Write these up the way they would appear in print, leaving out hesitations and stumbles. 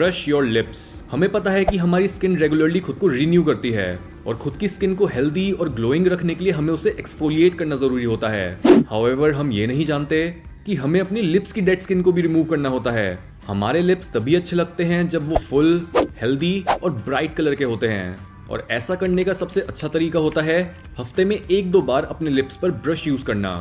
Brush your lips. हमें पता है कि हमारी स्किन रेगुलरली खुद को रिन्यू करती है और खुद की स्किन को हेल्दी और ग्लोइंग रखने के लिए हमें उसे एक्सफोलिएट करना जरूरी होता है। हाउएवर हम ये नहीं जानते कि हमें अपनी लिप्स की डेड स्किन को भी रिमूव करना होता है। हमारे लिप्स तभी अच्छे लगते हैं जब वो फुल, हेल्दी और ब्राइट कलर के होते हैं, और ऐसा करने का सबसे अच्छा तरीका होता है हफ्ते में 1-2 बार अपने लिप्स पर ब्रश यूज करना।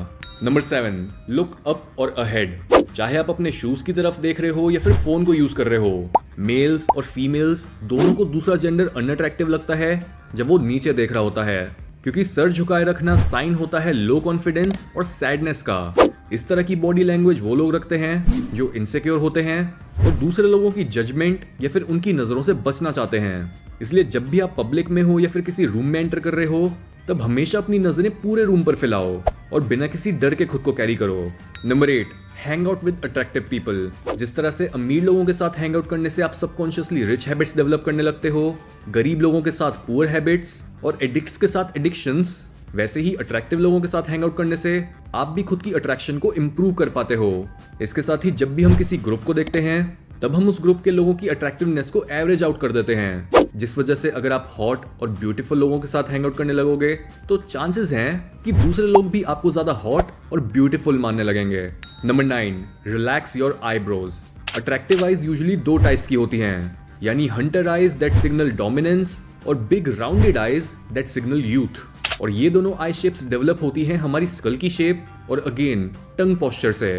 नंबर 7, लुक अप और अहेड। चाहे आप अपने शूज की तरफ देख रहे हो या फिर फोन को यूज कर रहे हो, मेल्स और फीमेल्स दोनों को दूसरा जेंडर अनअट्रैक्टिव लगता है जब वो नीचे देख रहा होता है, क्योंकि सर झुकाए रखना साइन होता है लो कॉन्फिडेंस और सैडनेस का। इस तरह की बॉडी लैंग्वेज वो लोग रखते हैं जो इनसिक्योर होते हैं और दूसरे लोगों की जजमेंट या फिर उनकी नजरों से बचना चाहते हैं। इसलिए जब भी आप पब्लिक में हो या फिर किसी रूम में एंटर कर रहे हो, तब हमेशा अपनी नजरें पूरे रूम पर फैलाओ और बिना किसी डर के खुद को कैरी करो। Number 8, hang out with attractive people. जिस तरह से अमीर लोगों के साथ हैंग आउट करने से आप सबकॉन्शियसली रिच हैबिट्स डेवलप करने लगते हो, गरीब लोगों के साथ पुअर हैबिट्स और एडिक्ट्स के साथ एडिक्शंस, वैसे ही अट्रैक्टिव लोगों के साथ हैंग आउट करने से आप भी खुद की अट्रैक्शन को इंप्रूव कर पाते हो। इसके साथ ही जब भी हम किसी ग्रुप को देखते हैं, तब हम उस ग्रुप के लोगों की अट्रैक्टिवनेस को एवरेज आउट कर देते हैं, जिस वजह से अगर आप हॉट और ब्यूटीफुल लोगों के साथ हैंग आउट करने लगोगे तो चांसेस हैं कि दूसरे लोग भी आपको ज्यादा हॉट और ब्यूटीफुल मानने लगेंगे। Number 9, relax your eyebrows. Attractive eyes usually 2 types की होती हैं, यानी hunter eyes that signal dominance और big rounded eyes that signal youth. और ये दोनों आई शेप्स डेवलप होती हैं हमारी स्कल की शेप और अगेन टंग पोस्चर से।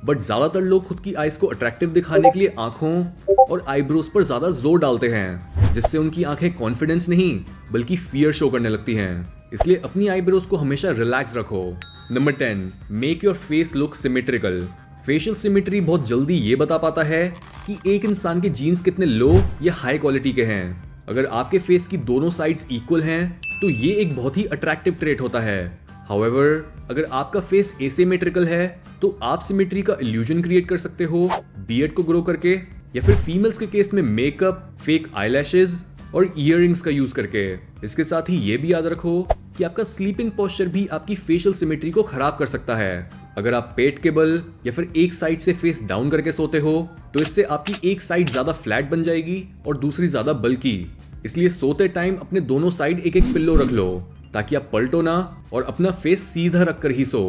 बट ज्यादातर लोग खुद की आईज को अट्रैक्टिव दिखाने के लिए आंखों और आईब्रोज पर ज्यादा जोर डालते हैं, जिससे उनकी आंखें कॉन्फिडेंस नहीं बल्कि फियर शो करने लगती हैं। इसलिए अपनी आईब्रोज को हमेशा रिलैक्स रखो। Number 10, make your face look symmetrical. Facial symmetry बहुत जल्दी ये बता पाता है कि एक इंसान के जीन्स कितने लो या हाई क्वालिटी के हैं। अगर आपके फेस की दोनों साइड्स इक्वल हैं तो ये एक बहुत ही अट्रैक्टिव ट्रेट होता है। हाउएवर, अगर आपका फेस एसिमेट्रिकल है तो आप सिमेट्री का इल्यूजन क्रिएट कर सकते हो बियर्ड को ग्रो करके, या फिर फीमेल्स के केस में मेकअप, फेक आईलैशेस और ईयररिंग्स का यूज करके। इसके साथ ही ये भी याद रखो कि आपका स्लीपिंग पोस्चर भी आपकी फेशियल सिमेट्री को खराब कर सकता है। अगर आप पेट के बल या फिर एक साइड से फेस डाउन करके सोते हो तो इससे आपकी एक साइड ज्यादा फ्लैट बन जाएगी और दूसरी ज्यादा बल्की। इसलिए सोते टाइम अपने दोनों साइड एक पिल्लो रख लो ताकि आप पलटो ना और अपना फेस सीधा रखकर ही सो।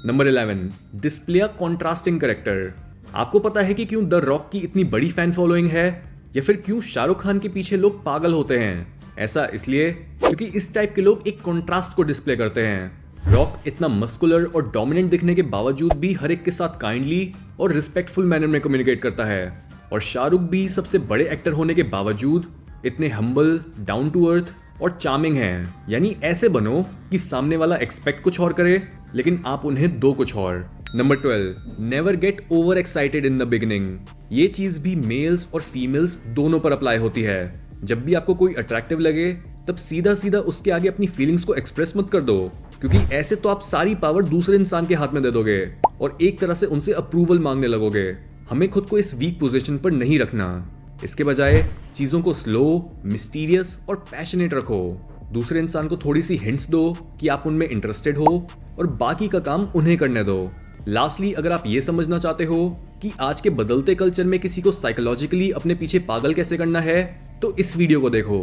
नंबर 11, डिस्प्ले अ कॉन्ट्रास्टिंग कैरेक्टर। आपको पता है कि क्यों द रॉक की इतनी बड़ी फैन फॉलोइंग है या फिर क्यों शाहरुख खान के पीछे लोग पागल होते हैं? ऐसा इसलिए क्योंकि इस टाइप के लोग एक कॉन्ट्रास्ट को डिस्प्ले करते हैं। रॉक इतना मस्कुलर और डोमिनेंट दिखने के बावजूद भी हर एक के साथ काइंडली और रिस्पेक्टफुल मैनर में कम्युनिकेट करता है, और शाहरुख भी सबसे बड़े एक्टर होने के बावजूद इतने हम्बल, डाउन टू अर्थ और चार्मिंग हैं। यानी ऐसे बनो कि सामने वाला एक्सपेक्ट कुछ और करे लेकिन आप उन्हें दो कुछ और। Number 12, never get over excited in the beginning. ये चीज भी मेल्स और फीमेल्स दोनों पर अप्लाई होती है। जब भी आपको कोई अट्रैक्टिव लगे तब सीधा सीधा उसके आगे अपनी फीलिंग्स को एक्सप्रेस मत कर दो, क्योंकि ऐसे तो आप सारी पावर दूसरे इंसान के हाथ में दे दोगे और एक तरह से उनसे अप्रूवल मांगने लगोगे। हमें खुद को इस वीक पोजीशन पर नहीं रखना। इसके बजाय चीजों को स्लो, मिस्टीरियस और पैशनेट रखो। दूसरे इंसान को थोड़ी सी हिंट्स दो कि आप उनमें इंटरेस्टेड हो और बाकी का काम उन्हें करने दो। लास्टली, अगर आप ये समझना चाहते हो कि आज के बदलते कल्चर में किसी को साइकोलॉजिकली अपने पीछे पागल कैसे करना है, तो इस वीडियो को देखो।